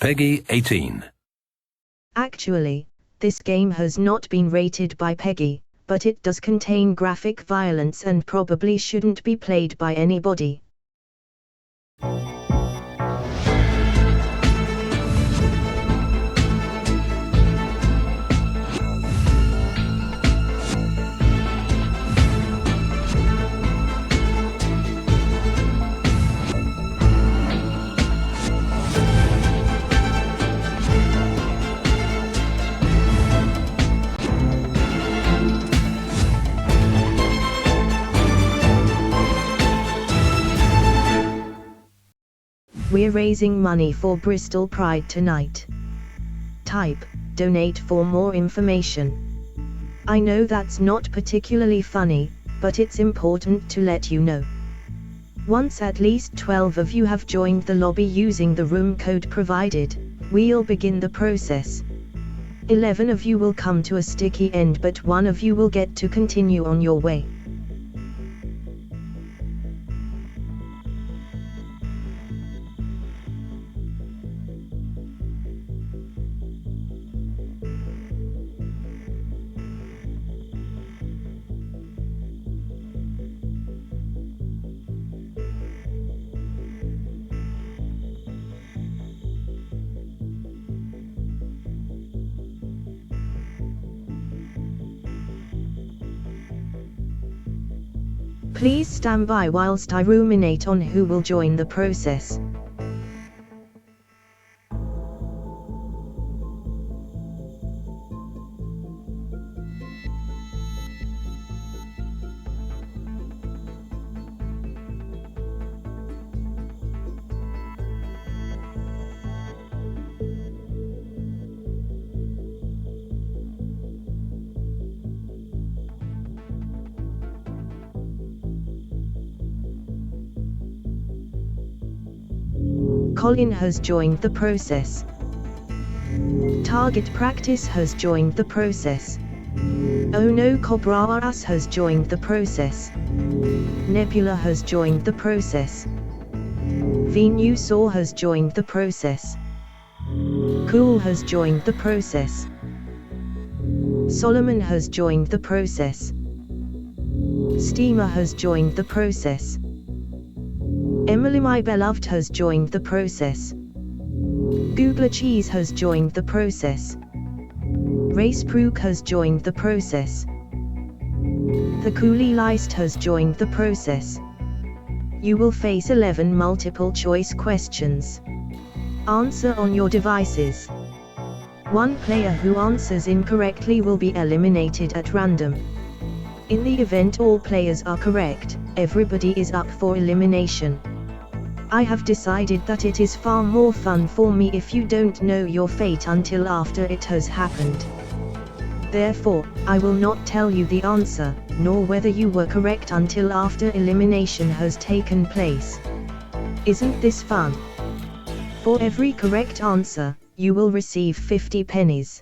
Peggy 18. Actually, this game has not been rated by Peggy, but it does contain graphic violence and probably shouldn't be played by anybody. We're raising money for Bristol Pride tonight. Type, donate for more information. I know that's not particularly funny, but it's important to let you know. Once at least 12 of you have joined the lobby using the room code provided, we'll begin the process. 11 of you will come to a sticky end, but 1 of you will get to continue on your way. Please stand by whilst I ruminate on who will join the process. Colin has joined the process. Target Practice has joined the process. Oh no, Cobraras has joined the process. Nebula has joined the process. Venusaur has joined the process. Cool has joined the process. Solomon has joined the process. Steamer has joined the process. Emily My Beloved has joined the process. Googler Cheese has joined the process. Race Prook has joined the process. The Coolie Leist has joined the process. You will face 11 multiple choice questions. Answer on your devices. One player who answers incorrectly will be eliminated at random. In the event all players are correct, everybody is up for elimination. I have decided that it is far more fun for me if you don't know your fate until after it has happened. Therefore, I will not tell you the answer, nor whether you were correct until after elimination has taken place. Isn't this fun? For every correct answer, you will receive 50 pennies.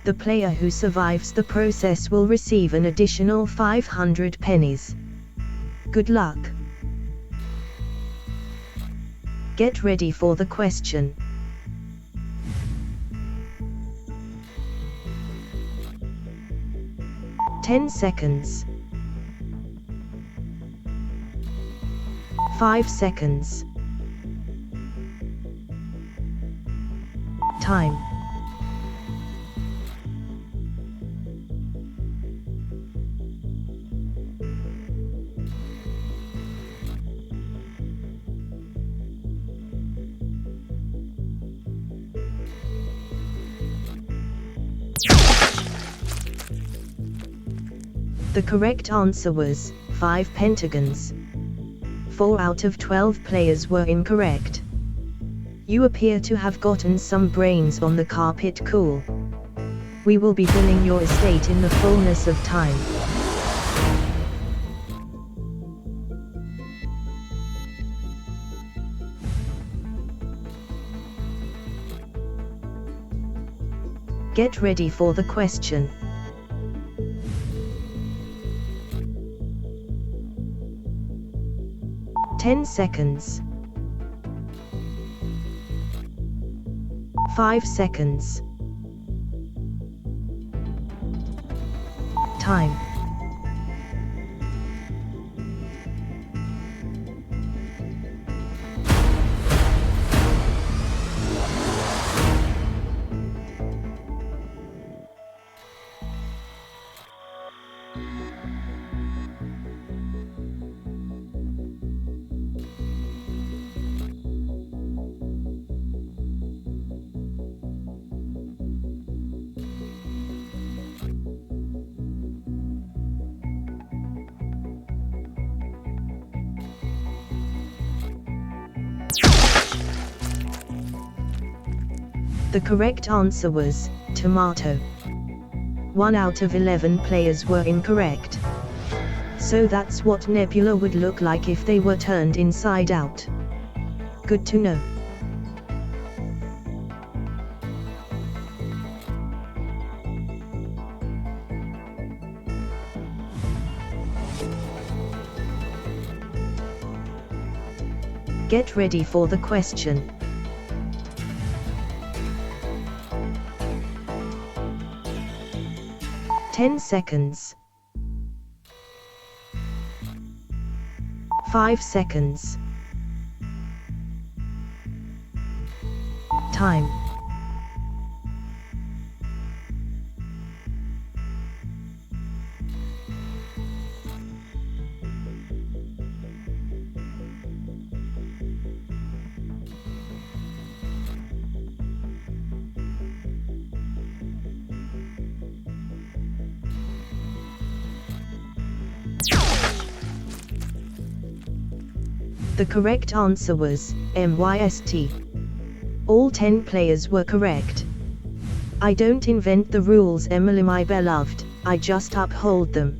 The player who survives the process will receive an additional 500 pennies. Good luck. Get ready for the question. Ten seconds. 5 seconds. Time. The correct answer was 5 pentagons. 4 out of 12 players were incorrect. You appear to have gotten some brains on the carpet. Cool. We will be billing your estate in the fullness of time. Get ready for the question. 10 seconds. 5 seconds. Time. The correct answer was tomato. 1 out of 11 players were incorrect. So that's what nebula would look like if they were turned inside out. Good to know. Get ready for the question. Ten seconds. 5 seconds. Time. The correct answer was MYST. All 10 players were correct. I don't invent the rules, Emily my beloved, I just uphold them.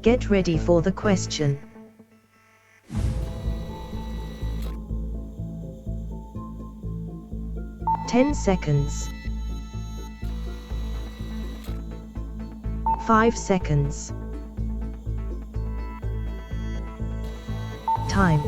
Get ready for the question. Ten seconds. 5 seconds. Time.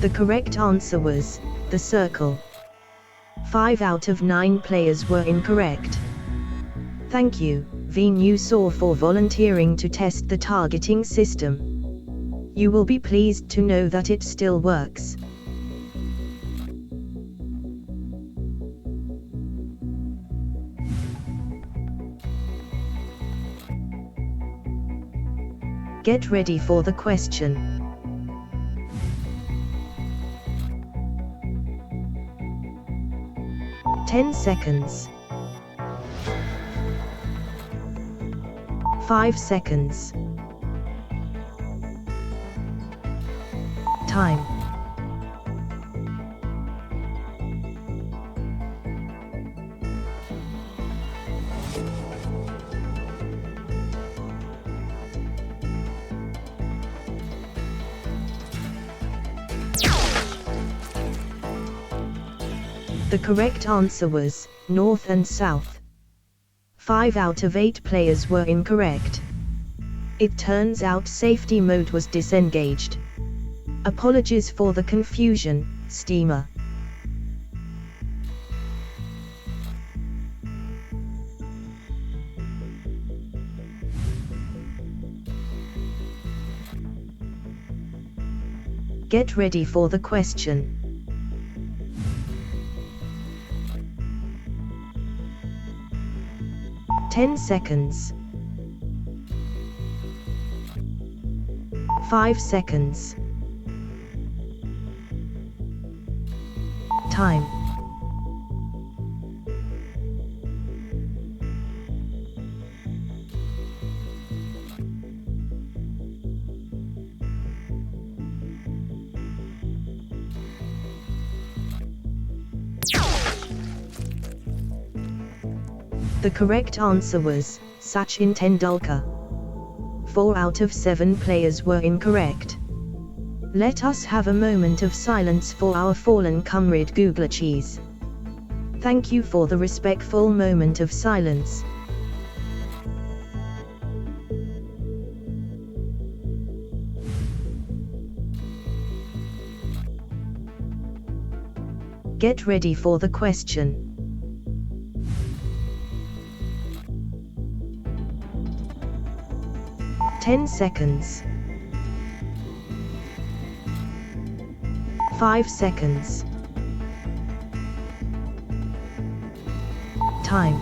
The correct answer was the circle. 5 out of 9 players were incorrect. Thank you, VNewSaw, for volunteering to test the targeting system. You will be pleased to know that it still works. Get ready for the question. Ten seconds. 5 seconds. Time. The correct answer was north and south. 5 out of 8 players were incorrect. It turns out safety mode was disengaged. Apologies for the confusion, Steamer. Get ready for the question. Ten seconds. 5 seconds. Time. The correct answer was Sachin Tendulkar. 4 out of 7 players were incorrect. Let us have a moment of silence for our fallen comrade Googler Cheese. Thank you for the respectful moment of silence. Get ready for the question. Ten seconds. 5 seconds. Time.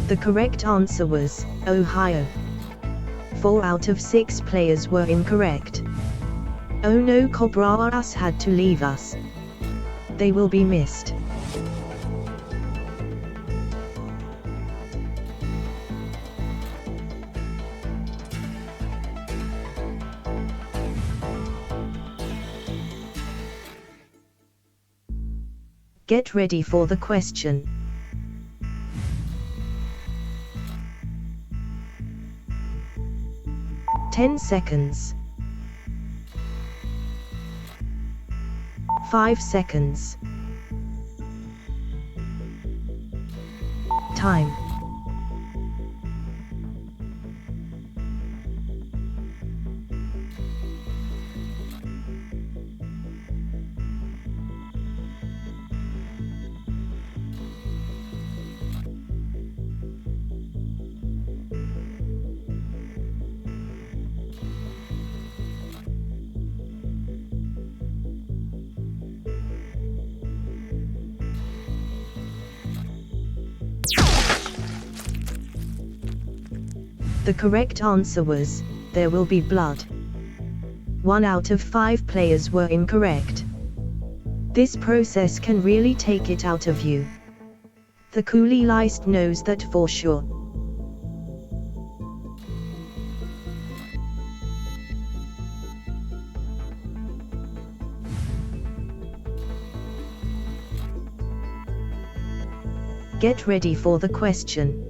The correct answer was Ohio. 4 out of 6 players were incorrect. Oh no, Cobras had to leave us. They will be missed. Get ready for the question. Ten seconds. 5 seconds. Time. The correct answer was, there will be blood. 1 out of 5 players were incorrect. This process can really take it out of you. The coolie list knows that for sure. Get ready for the question.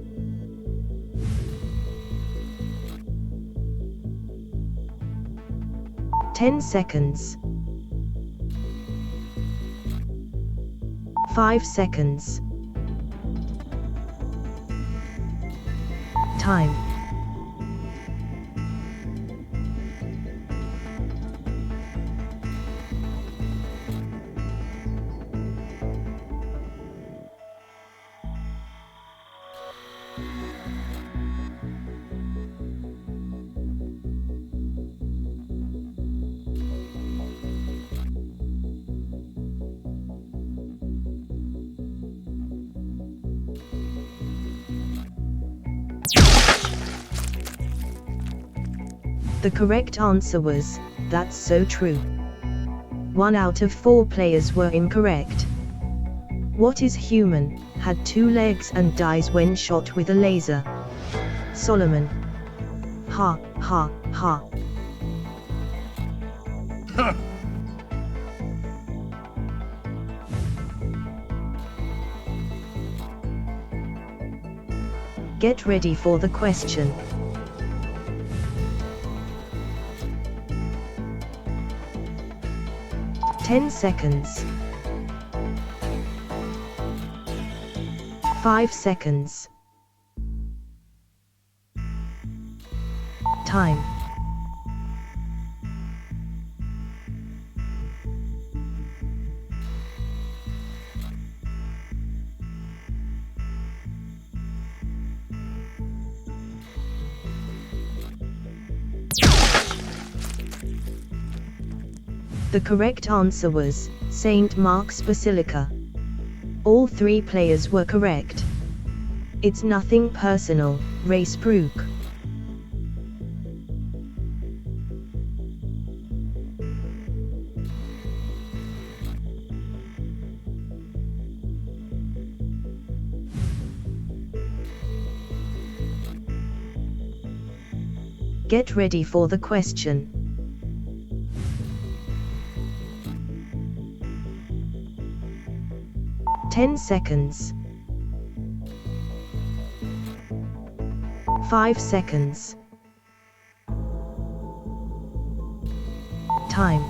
Ten seconds. 5 seconds. Time. The correct answer was, that's so true. 1 out of 4 players were incorrect. What is human, had 2 legs and dies when shot with a laser? Solomon. Ha, ha, ha. Get ready for the question. Ten seconds. 5 seconds. Time. The correct answer was St. Mark's Basilica. All 3 players were correct. It's nothing personal, Racebrook. Get ready for the question. "10 seconds. 5 seconds. Time.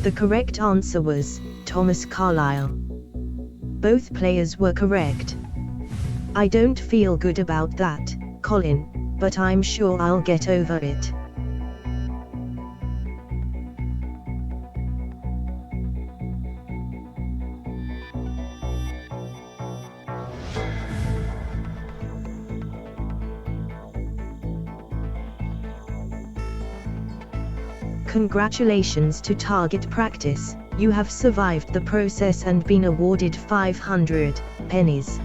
The correct answer was Thomas Carlyle. Both players were correct. I don't feel good about that, Colin, but I'm sure I'll get over it. Congratulations to Target Practice, you have survived the process and been awarded 500 pennies.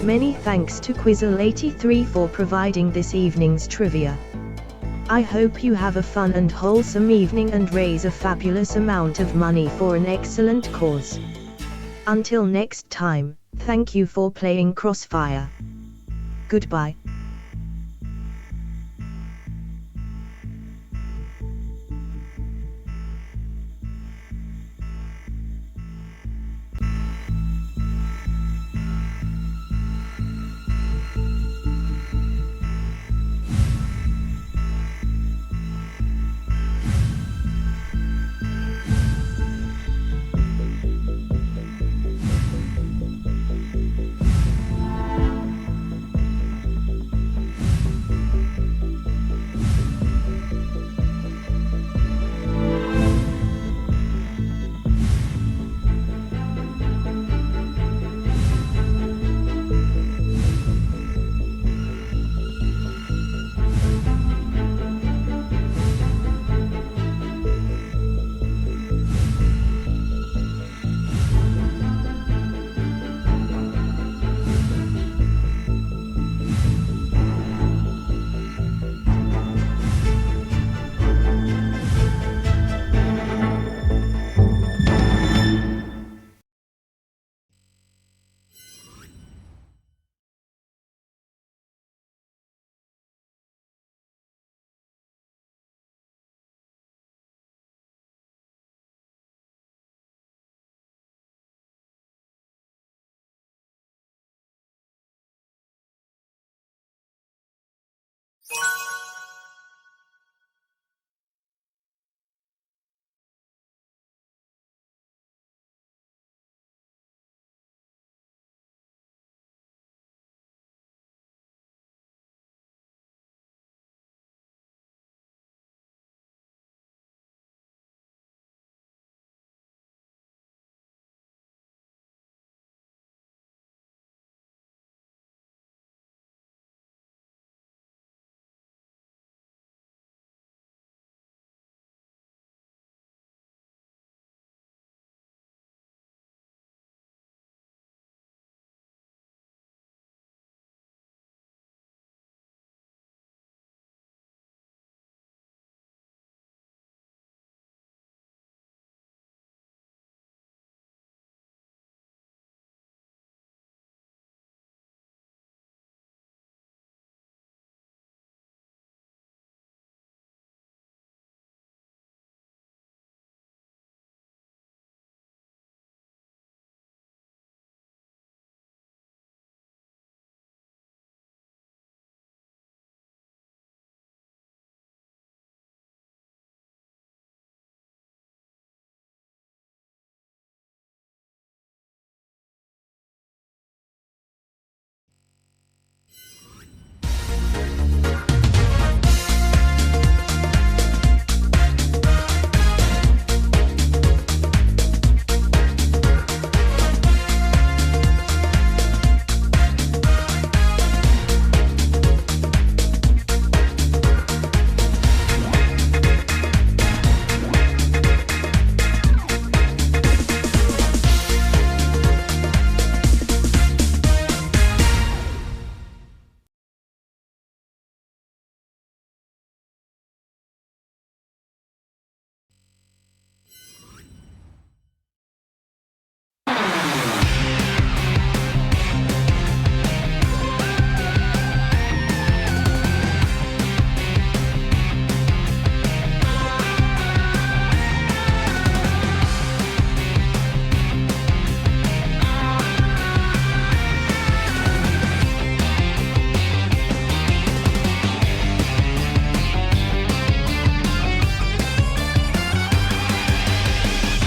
Many thanks to Quizzle83 for providing this evening's trivia. I hope you have a fun and wholesome evening and raise a fabulous amount of money for an excellent cause. Until next time, thank you for playing Crossfire. Goodbye.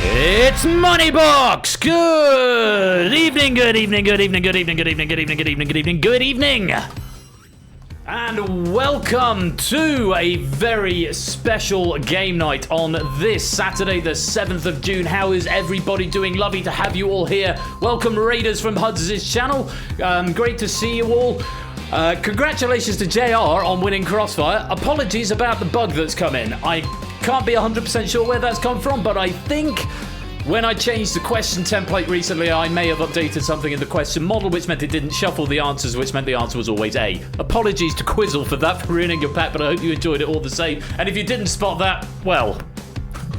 It's Moneybox! Good evening, good evening, good evening, good evening, good evening, good evening, good evening, good evening, good evening. And welcome to a very special game night on this Saturday, the 7th of June. How is everybody doing? Lovely to have you all here. Welcome, Raiders from Huds' channel. Great to see you all. Congratulations to JR on winning Crossfire. Apologies about the bug that's come in. I can't be 100% sure where that's come from, but I think when I changed the question template recently, I may have updated something in the question model, which meant it didn't shuffle the answers, which meant the answer was always A. Apologies to Quizzle for that, for ruining your pack, but I hope you enjoyed it all the same. And if you didn't spot that, well,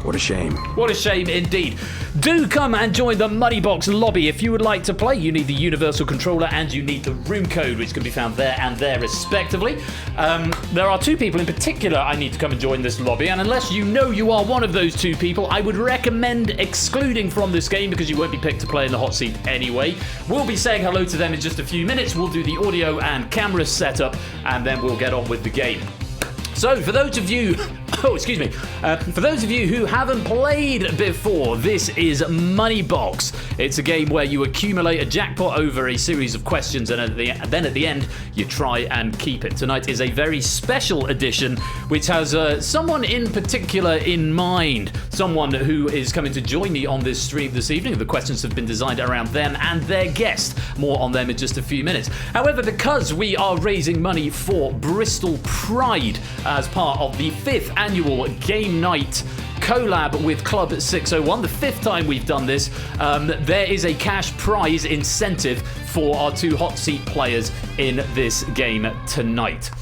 what a shame. What a shame indeed. Do come and join the Moneybox lobby. If you would like to play, you need the universal controller and you need the room code, which can be found there and there respectively. There are two people in particular I need to come and join this lobby, and unless you know you are one of those two people, I would recommend excluding from this game because you won't be picked to play in the hot seat anyway. We'll be saying hello to them in just a few minutes. We'll do the audio and camera setup and then we'll get on with the game. So, for those of you, for those of you who haven't played before, this is Moneybox. It's a game where you accumulate a jackpot over a series of questions, and then at the end, you try and keep it. Tonight is a very special edition, which has someone in particular in mind, someone who is coming to join me on this stream this evening. The questions have been designed around them and their guest. More on them in just a few minutes. However, because we are raising money for Bristol Pride, as part of the 5th annual game night collab with Club 601, the 5th time we've done this, there is a cash prize incentive for our two hot seat players in this game tonight.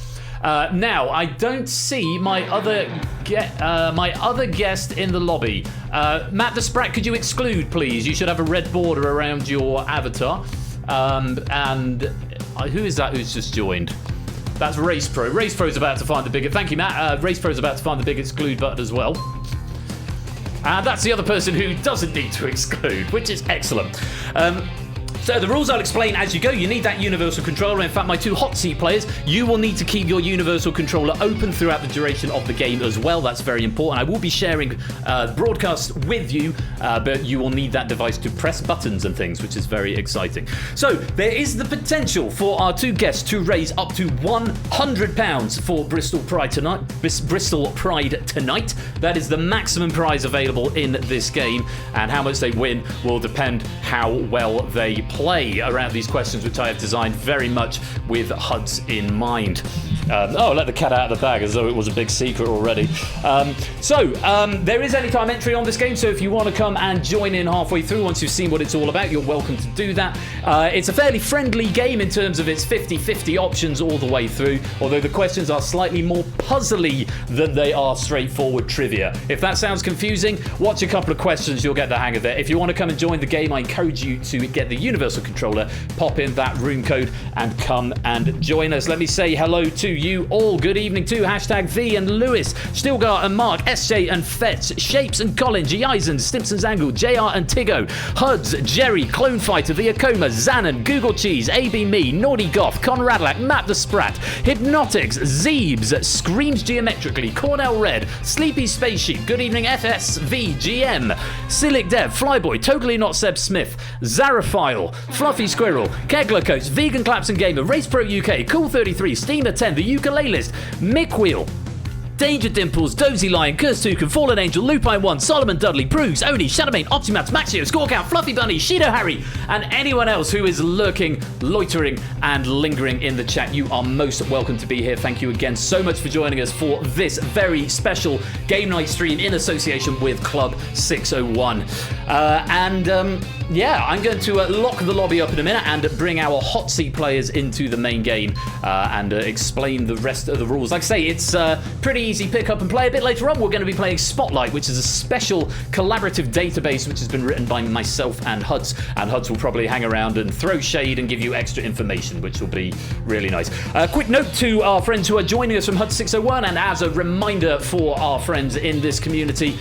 Now, I don't see my other guest in the lobby. Matt the Sprat, could you exclude, please? You should have a red border around your avatar. And who is that who's just joined? That's Race Pro. Race Pro's about to find the big... Thank you, Matt. Race Pro's about to find the big exclude button as well. And that's the other person who doesn't need to exclude, which is excellent. So the rules I'll explain as you go. You need that universal controller. In fact, my two hot seat players, you will need to keep your universal controller open throughout the duration of the game as well. That's very important. I will be sharing broadcast with you, but you will need that device to press buttons and things, which is very exciting. So there is the potential for our two guests to raise up to £100 for Bristol Pride tonight. Bristol Pride tonight. That is the maximum prize available in this game, and how much they win will depend how well they play around these questions, which I have designed very much with Huds in mind. Let the cat out of the bag as though it was a big secret already. There is anytime entry on this game, so if you want to come and join in halfway through once you've seen what it's all about, you're welcome to do that. It's a fairly friendly game in terms of its 50-50 options all the way through, although the questions are slightly more puzzly than they are straightforward trivia. If that sounds confusing, watch a couple of questions, you'll get the hang of it. If you want to come and join the game, I encourage you to get the universal controller, pop in that room code and come and join us. Let me say hello to you all. Good evening to #V and Lewis, Stilgar and Mark, SJ and Fetz, Shapes and Colin, G. Eisen, Stimpson's Angle, JR and Tiggo, Huds, Jerry, Clone Fighter, The Akoma, Zanon, Google Cheese, AB Me, Naughty Goth, Conradlac, Matt the Sprat, Hypnotics, Zeebs, Screams Geometrically, Cornell Red, Sleepy Space Sheep, Good Evening FSV, GM, Silic Dev, Flyboy, Totally Not Seb Smith, Zaraphile, Fluffy Squirrel, Kegler Coach, Vegan Claps and Gamer, Race Pro UK, Cool 33, Steamer 10, The Ukulelist, Mick Wheel, Danger Dimples, Dozy Lion, Curse Toucan, Fallen Angel, Lupine 1, Solomon Dudley, Bruce, Oni, Shadowmane, Optimax, Maxio, Score Count, Fluffy Bunny, Shido Harry, and anyone else who is lurking, loitering, and lingering in the chat. You are most welcome to be here. Thank you again so much for joining us for this very special game night stream in association with Club 601. I'm going to lock the lobby up in a minute and bring our hot seat players into the main game and explain the rest of the rules. Like I say, it's pretty easy pick up and play. A bit later on, we're going to be playing Spotlight, which is a special collaborative database which has been written by myself and Huds. And Huds will probably hang around and throw shade and give you extra information, which will be really nice. Quick note to our friends who are joining us from Huds 601, and as a reminder for our friends in this community,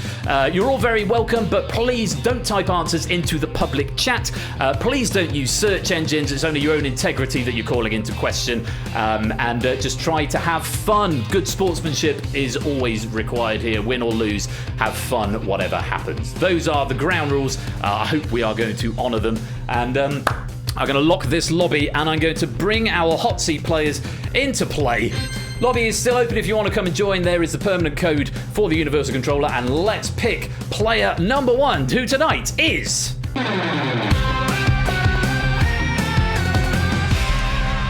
you're all very welcome, but please don't type answers into the public public chat. Please don't use search engines. It's only your own integrity that you're calling into question. And just try to have fun. Good sportsmanship is always required here. Win or lose, have fun, whatever happens. Those are the ground rules. I hope we are going to honour them. And I'm going to lock this lobby, and I'm going to bring our hot seat players into play. Lobby is still open if you want to come and join. There is the permanent code for the Universal Controller, and let's pick player number 1, who tonight is...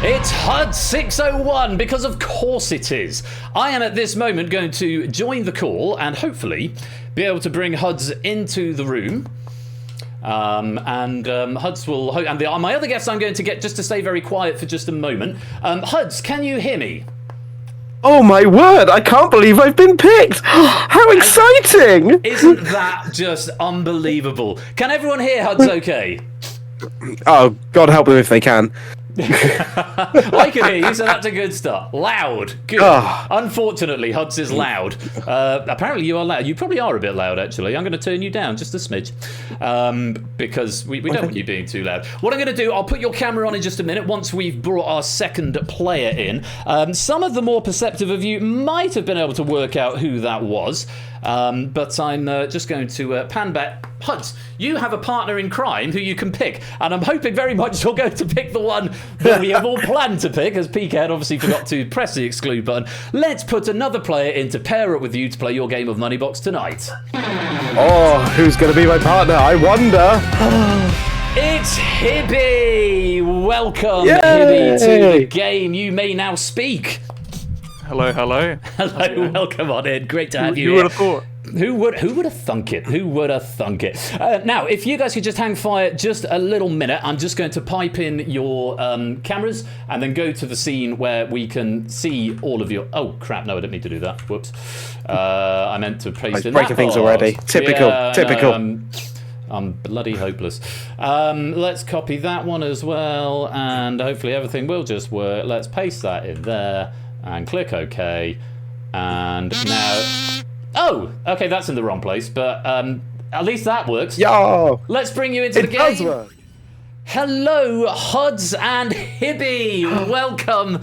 It's Huds601, because of course it is. I am at this moment going to join the call and hopefully be able to bring Huds into the room. Huds will... And my other guests I'm going to get just to stay very quiet for just a moment. Huds, can you hear me? Oh my word, I can't believe I've been picked! How exciting! Isn't that just unbelievable? Can everyone hear Huds okay? Oh, God help them if they can. I can hear you, so that's a good start. Loud. Good. Oh. Unfortunately, Huds is loud. Apparently you are loud. You probably are a bit loud, actually. I'm going to turn you down just a smidge. Because we don't want you being too loud. What I'm going to do, I'll put your camera on in just a minute once we've brought our second player in. Some of the more perceptive of you might have been able to work out who that was. But I'm just going to pan back. Huds, you have a partner in crime who you can pick, and I'm hoping very much you're going to pick the one that we have all planned to pick, as PK had obviously forgot to press the exclude button. Let's put another player in to pair up with you to play your game of Moneybox tonight. Oh, who's going to be my partner? I wonder. It's Hibby! Welcome, Yay! Hibby, to the game. You may now speak. Hello. Hello, welcome on in. Great to have you Who here. would have thought? Who would have thunk it? Who would have thunk it? Now, if you guys could just hang fire just a little minute, I'm just going to pipe in your cameras and then go to the scene where we can see all of your... Oh, crap, no, I didn't mean to do that. Whoops. I meant to paste in that. Breaking things already. Typical. Yeah, Typical. I'm bloody hopeless. Let's copy that one as well, and hopefully everything will just work. Let's paste that in there and click OK. And now... Oh, okay, that's in the wrong place, but at least that works. Yo! Let's bring you into the game. It does work. Hello, Huds and Hibby. Welcome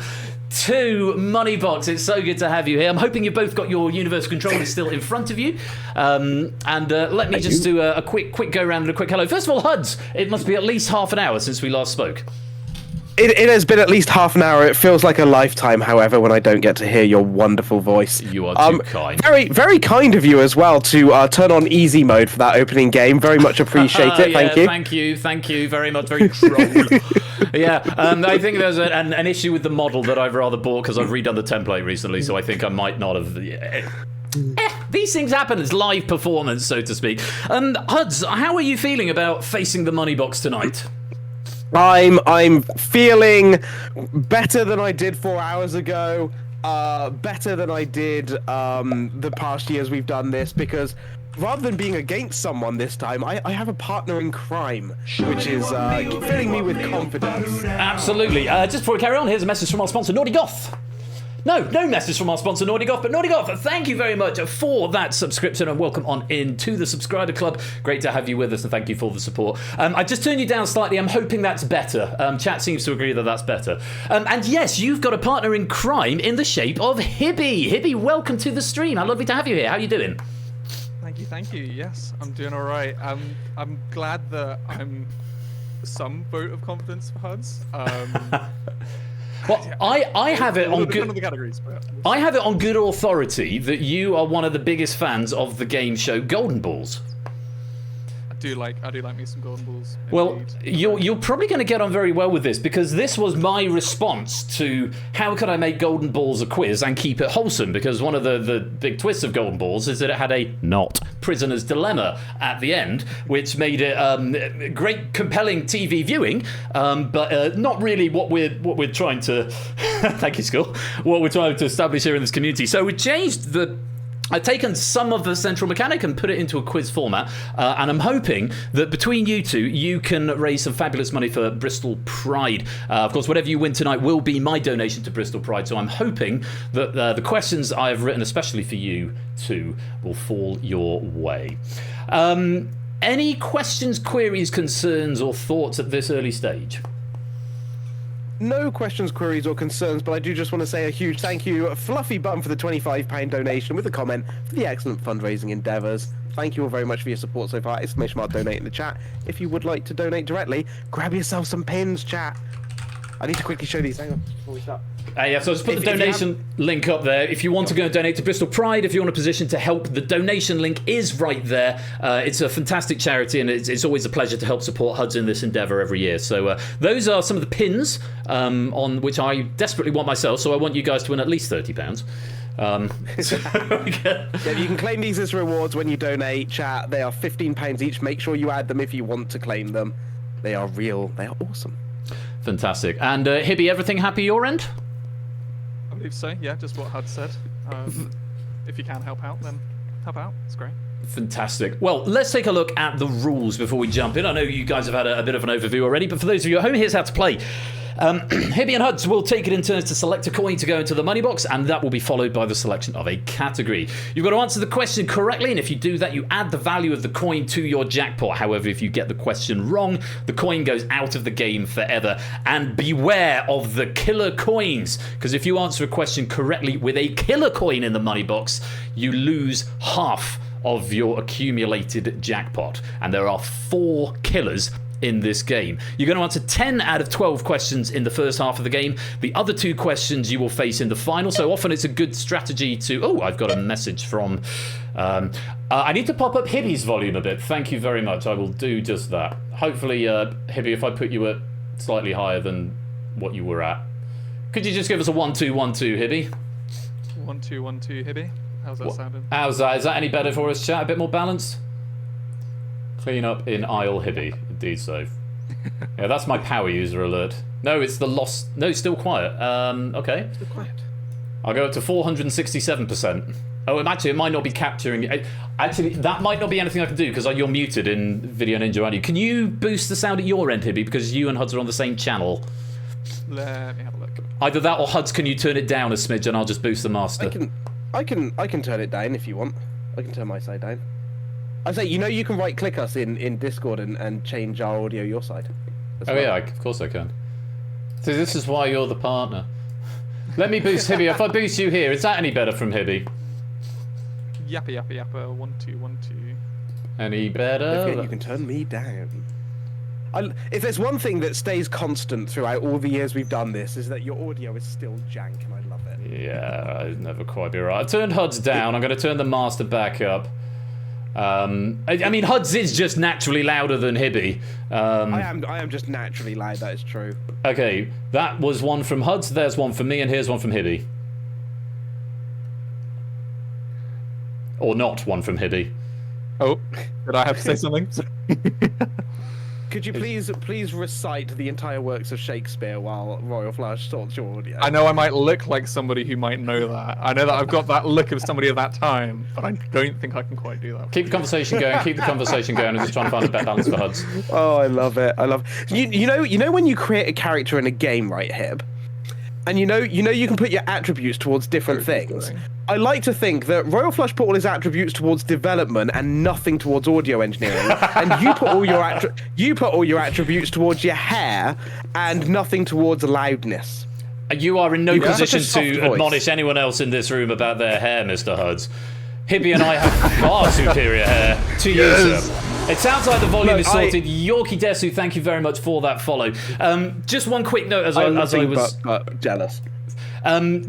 to Moneybox. It's so good to have you here. I'm hoping you've both got your Universal Controllers still in front of you. Let me just do a quick go round and a quick hello. First of all, Huds, it must be at least half an hour since we last spoke. It has been at least half an hour. It feels like a lifetime, however, when I don't get to hear your wonderful voice. You are too kind. Very, very kind of you as well to turn on easy mode for that opening game. Very much appreciate it. Thank you. Thank you very much. Very troll. Yeah, I think there's an issue with the model that I've rather bought because I've redone the template recently, so I think I might not have... These things happen. It's live performance, so to speak. Huds, how are you feeling about facing the Moneybox tonight? I'm feeling better than I did 4 hours ago. Better than I did the past years we've done this, because rather than being against someone this time, I have a partner in crime, which is filling me with confidence. Absolutely. Just before we carry on, here's a message from our sponsor, Naughty Goth. No message from our sponsor, Naughty Goth, but Naughty Goth, thank you very much for that subscription and welcome on in to the subscriber club. Great to have you with us and thank you for the support. I just turned you down slightly. I'm hoping that's better. Chat seems to agree that that's better. And yes, you've got a partner in crime in the shape of Hibby. Hibby, welcome to the stream. How lovely to have you here. How are you doing? Thank you. Yes, I'm doing all right. I'm glad that I'm some vote of confidence for Huds. Well, I have it on good. I have it on good authority that you are one of the biggest fans of the game show Golden Balls. I do like me some Golden Balls. Well, you're probably going to get on very well with this because this was my response to how could I make Golden Balls a quiz and keep it wholesome, because one of the big twists of Golden Balls is that it had a not prisoner's dilemma at the end, which made it great, compelling TV viewing, but not really what we're trying to thank you, Skull, what we're trying to establish here in this community. So we changed I've taken some of the central mechanic and put it into a quiz format, and I'm hoping that between you two, you can raise some fabulous money for Bristol Pride. Of course, whatever you win tonight will be my donation to Bristol Pride, so I'm hoping that the questions I have written, especially for you two, will fall your way. Any questions, queries, concerns, or thoughts at this early stage? No questions, queries, or concerns, but I do just want to say a huge thank you, Fluffy Button, for the £25 donation with a comment for the excellent fundraising endeavours. Thank you all very much for your support so far. Exclamation mark donate in the chat. If you would like to donate directly, grab yourself some pins, chat. I need to quickly show these. Hang on, before we start. Yeah, so just put the donation link up there. If you want to go and donate to Bristol Pride, if you're in a position to help, the donation link is right there. It's a fantastic charity, and it's always a pleasure to help support Huds in this endeavour every year. So those are some of the pins on which I desperately want myself, so I want you guys to win at least £30. Yeah, you can claim these as rewards when you donate, chat. They are £15 each. Make sure you add them if you want to claim them. They are real. They are awesome. Fantastic. And Hibby, everything happy your end? I believe so, yeah, just what Hud said. If you can help out, then help out. It's great. Fantastic. Well, let's take a look at the rules before we jump in. I know you guys have had a bit of an overview already, but for those of you at home, here's how to play. Hibby and Huds will take it in turns to select a coin to go into the money box, and that will be followed by the selection of a category. You've got to answer the question correctly, and if you do that, you add the value of the coin to your jackpot. However, if you get the question wrong, the coin goes out of the game forever. And beware of the killer coins, because if you answer a question correctly with a killer coin in the money box, you lose half of your accumulated jackpot. And there are 4 killers in this game. You're going to answer 10 out of 12 questions in the first half of the game. The other 2 questions you will face in the final. So often it's a good strategy to... Oh, I've got a message from... I need to pop up Hibby's volume a bit. Thank you very much. I will do just that. Hopefully, Hibby, if I put you at slightly higher than what you were at. Could you just give us a 1-2-1-2, Hibby? 1-2-1-2, Hibby. How's that sounding? How's that? Is that any better for us, chat? A bit more balanced? Clean up in aisle, Hibby. Indeed so. Yeah, that's my power user alert. No, it's the lost... No, it's still quiet. Okay. Still quiet. I'll go up to 467%. Oh, actually, it might not be capturing... Actually, that might not be anything I can do, because you're muted in Video Ninja, aren't you? Can you boost the sound at your end, Hibby, because you and Huds are on the same channel? Let me have a look. Either that or Huds, can you turn it down a smidge and I'll just boost the master? I can turn it down if you want. I can turn my side down. I say, you know, you can right-click us in Discord and change our audio your side. Oh well. Yeah, of course I can. So this is why you're the partner. Let me boost Hibby. If I boost you here, is that any better from Hibby? Yappa, yappa, yappa. 1-2-1-2. Any better? You can turn me down. If there's one thing that stays constant throughout all the years we've done this, is that your audio is still jank, and I love it. Yeah, I'd never quite be right. I've turned Huds down. I'm going to turn the master back up. I mean, Huds is just naturally louder than Hibby. I am just naturally loud, that is true. Okay, that was one from Huds, there's one from me, and here's one from Hibby. Or not one from Hibby. Oh, did I have to say something? Could you please recite the entire works of Shakespeare while Royal Flush sorts your audio? I know I might look like somebody who might know that. I know that I've got that look of somebody of that time, but I don't think I can quite do that. Keep the conversation going. Keep the conversation going. I'm just trying to find a better balance for Huds. Oh, I love it. I love it. You know when you create a character in a game, right, Hib? And you know you can put your attributes towards different things. I like to think that Royal Flush put all his attributes towards development and nothing towards audio engineering, and you put all your attributes towards your hair and nothing towards loudness. You are in no position to admonish anyone else in this room about their hair, Mr. Huds. Hibby and I have far superior hair to you, sir. It sounds like the volume is sorted. Yorkie Desu, thank you very much for that follow. Just one quick note as I was jealous.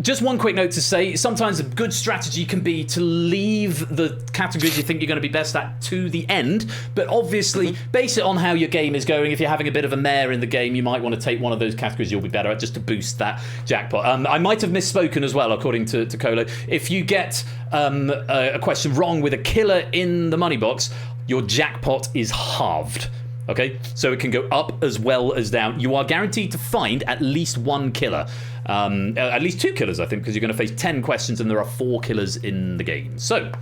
Just one quick note to say, sometimes a good strategy can be to leave the categories you think you're going to be best at to the end, but obviously base it on how your game is going. If you're having a bit of a mare in the game, you might want to take one of those categories you'll be better at just to boost that jackpot. I might have misspoken as well, according to Colo. If you get a question wrong with a killer in the money box, your jackpot is halved. Okay, so it can go up as well as down. You are guaranteed to find at least one killer. At least 2 killers, I think, because you're going to face 10 questions and there are 4 killers in the game. So,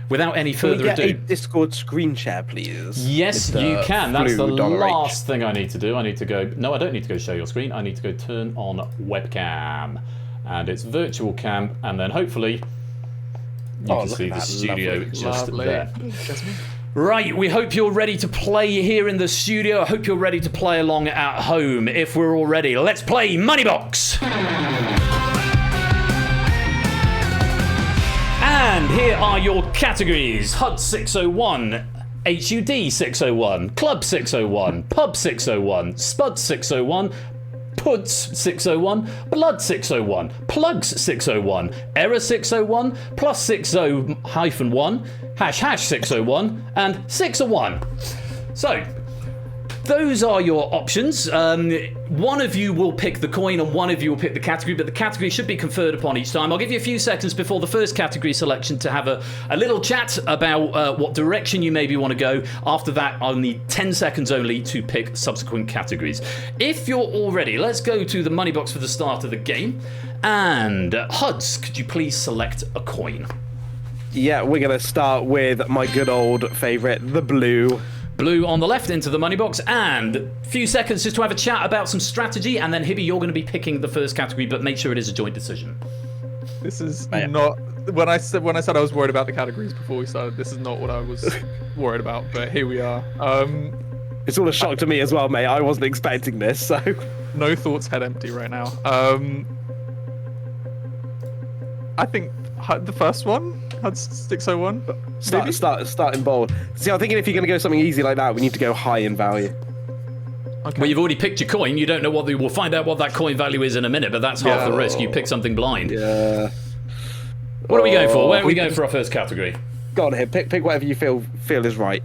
without any further ado... a Discord screen share, please? Yes, you can. That's the last thing I need to do. I need to go... No, I don't need to go share your screen. I need to go turn on webcam. And it's virtual cam, and then hopefully you can see the studio just there. Right, we hope you're ready to play here in the studio. I hope you're ready to play along at home. If we're all ready, let's play Moneybox. And here are your categories. Huds601, HUD601, Club601, Pub601, Spud601, Puds601, Blood601, Plugs601, Error601, +60-1, #601, and 601. So, those are your options. One of you will pick the coin and one of you will pick the category, but the category should be conferred upon each time. I'll give you a few seconds before the first category selection to have a little chat about what direction you maybe want to go. After that, I'll need 10 seconds only to pick subsequent categories. If you're all ready, let's go to the money box for the start of the game. And Huds, could you please select a coin? Yeah, we're going to start with my good old favourite, the blue. Blue on the left into the money box, and a few seconds just to have a chat about some strategy, and then Hibby, you're going to be picking the first category, but make sure it is a joint decision. This is not when I said I was worried about the categories before we started. This is not what I was worried about, but here we are. It's all a shock to me as well, mate. I wasn't expecting this, so no thoughts, head empty right now. I think the first one. Huds601. Start in bold. See, I'm thinking if you're going to go something easy like that, we need to go high in value. Okay. Well, you've already picked your coin. You don't know we'll find out what that coin value is in a minute, but that's half the risk. You pick something blind. Yeah. What are we going for? Where are we going for our first category? Go on here. Pick whatever you feel is right.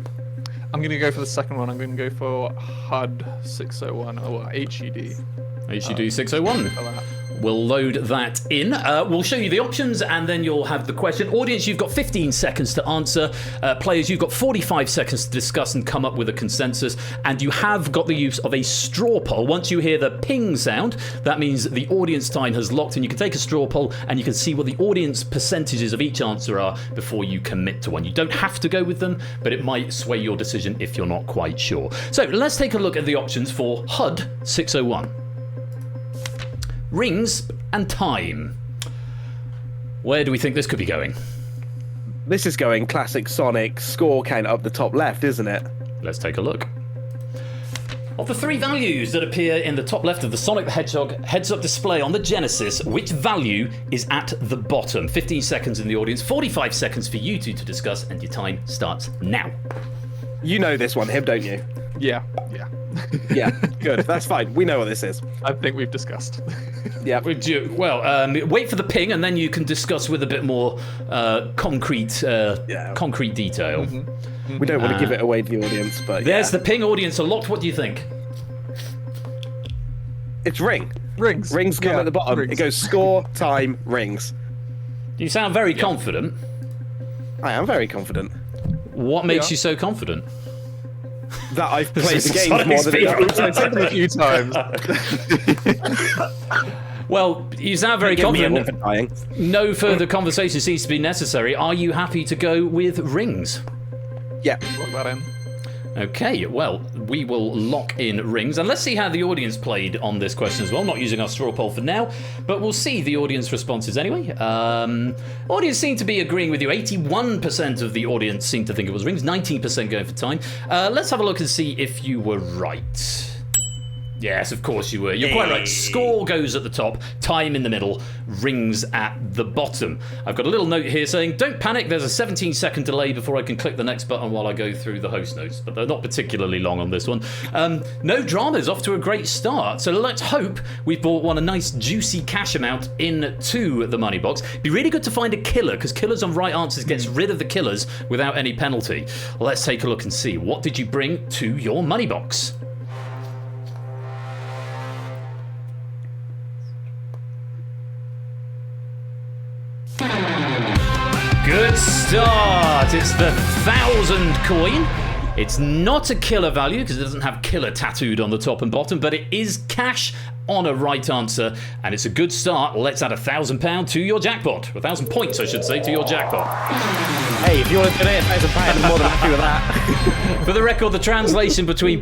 I'm going to go for the second one. I'm going to go for HUD601 or HUD. HUD601. We'll load that in. We'll show you the options and then you'll have the question. Audience, you've got 15 seconds to answer. Players, you've got 45 seconds to discuss and come up with a consensus. And you have got the use of a straw poll. Once you hear the ping sound, that means the audience time has locked, and you can take a straw poll and you can see what the audience percentages of each answer are before you commit to one. You don't have to go with them, but it might sway your decision if you're not quite sure. So let's take a look at the options for HUD601. Rings and time. Where do we think this could be going? This is going classic Sonic score count up the top left, isn't it? Let's take a look. Of the three values that appear in the top left of the Sonic the Hedgehog heads-up display on the Genesis, which value is at the bottom? 15 seconds in the audience, 45 seconds for you two to discuss, and your time starts now. You know this one, Hib, don't you? Yeah. Yeah, good. That's fine. We know what this is. I think we've discussed. Yeah. Wait for the ping, and then you can discuss with a bit more concrete detail. Mm-hmm. We don't want to give it away to the audience, but there's the ping. Audience are locked. What do you think? It's ring. Rings. Rings come at the bottom. Rings. It goes score, time, rings. You sound very confident. I am very confident. What makes you so confident? That I've played the game more than I've said them a few times. Well, you sound very confident. Dying. No further conversation seems to be necessary. Are you happy to go with rings? Yeah. Lock that in. Okay, well, we will lock in rings, and let's see how the audience played on this question as well. Not using our straw poll for now, but we'll see the audience responses anyway. Audience seem to be agreeing with you. 81% of the audience seem to think it was rings, 19% going for time. Let's have a look and see if you were right. Yes, of course you were. You're quite right. Score goes at the top, time in the middle, rings at the bottom. I've got a little note here saying, don't panic, there's a 17-second delay before I can click the next button while I go through the host notes, but they're not particularly long on this one. No dramas, off to a great start. So let's hope we've brought a nice juicy cash amount into the money box. Be really good to find a killer, because killers on right answers gets rid of the killers without any penalty. Let's take a look and see. What did you bring to your money box? Good start. It's the 1,000 coin. It's not a killer value because it doesn't have killer tattooed on the top and bottom, but it is cash on a right answer, and it's a good start. Let's add £1,000 to your jackpot. 1,000 points, I should say, to your jackpot. Hey, if you want to donate £1,000, I'm more than happy with that. For the record, the translation between